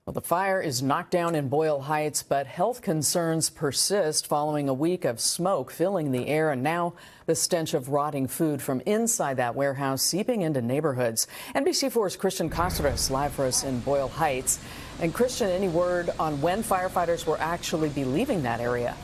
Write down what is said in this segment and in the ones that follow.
Well, the fire is knocked down in Boyle Heights, but health concerns persist following a week of smoke filling the air, and now the stench of rotting food from inside that warehouse seeping into neighborhoods. NBC4's Christian Cázares live for us in Boyle Heights. And Christian, any word on when firefighters will actually be leaving that area?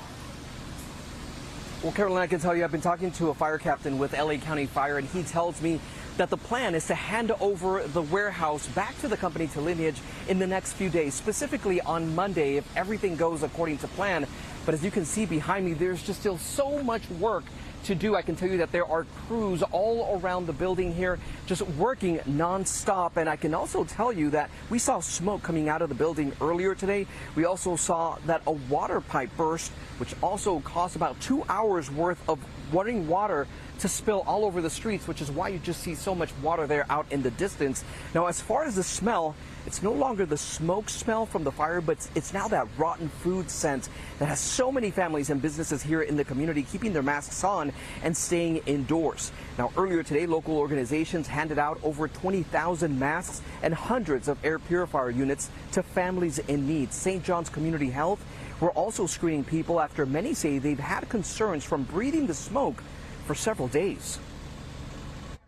Well, Carolyn, I can tell you I've been talking to a fire captain with LA County Fire, and he tells me that the plan is to hand over the warehouse back to the company, to Lineage, in the next few days, specifically on Monday, if everything goes according to plan. But as you can see behind me, there's just still so much work to do. I can tell you that there are crews all around the building here just working nonstop. And I can also tell you that we saw smoke coming out of the building earlier today. We also saw that a water pipe burst, which also caused about 2 hours worth of running water to spill all over the streets, which is why you just see so much water there out in the distance. Now, as far as the smell, it's no longer the smoke smell from the fire, but it's now that rotten food scent that has so many families and businesses here in the community keeping their masks on and staying indoors. Now, earlier today, local organizations handed out over 20,000 masks and hundreds of air purifier units to families in need. St. John's Community Health, we're also screening people after many say they've had concerns from breathing the smoke for several days.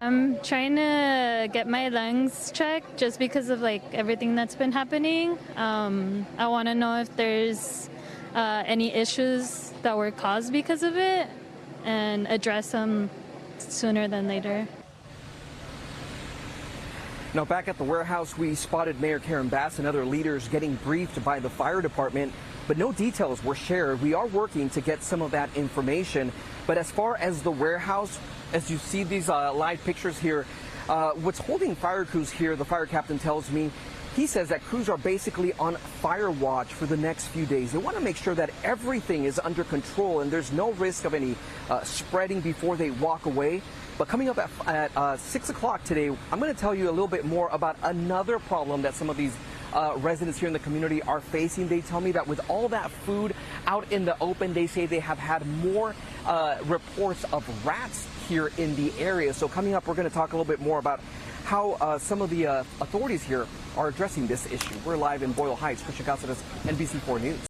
I'm trying to get my lungs checked just because of everything that's been happening. I want to know if there's any issues that were caused because of it and address them sooner than later. Now, back at the warehouse, we spotted Mayor Karen Bass and other leaders getting briefed by the fire department, but no details were shared. We are working to get some of that information. But as far as the warehouse, as you see these live pictures here, what's holding fire crews here, the fire captain tells me, he says that crews are basically on fire watch for the next few days. They want to make sure that everything is under control and there's no risk of any spreading before they walk away. But coming up at 6 o'clock today, I'm going to tell you a little bit more about another problem that some of these residents here in the community are facing. They tell me that with all that food out in the open, they say they have had more reports of rats here in the area. So coming up, we're going to talk a little bit more about how some of the authorities here are addressing this issue. We're live in Boyle Heights. Christian Cázares, NBC4 News.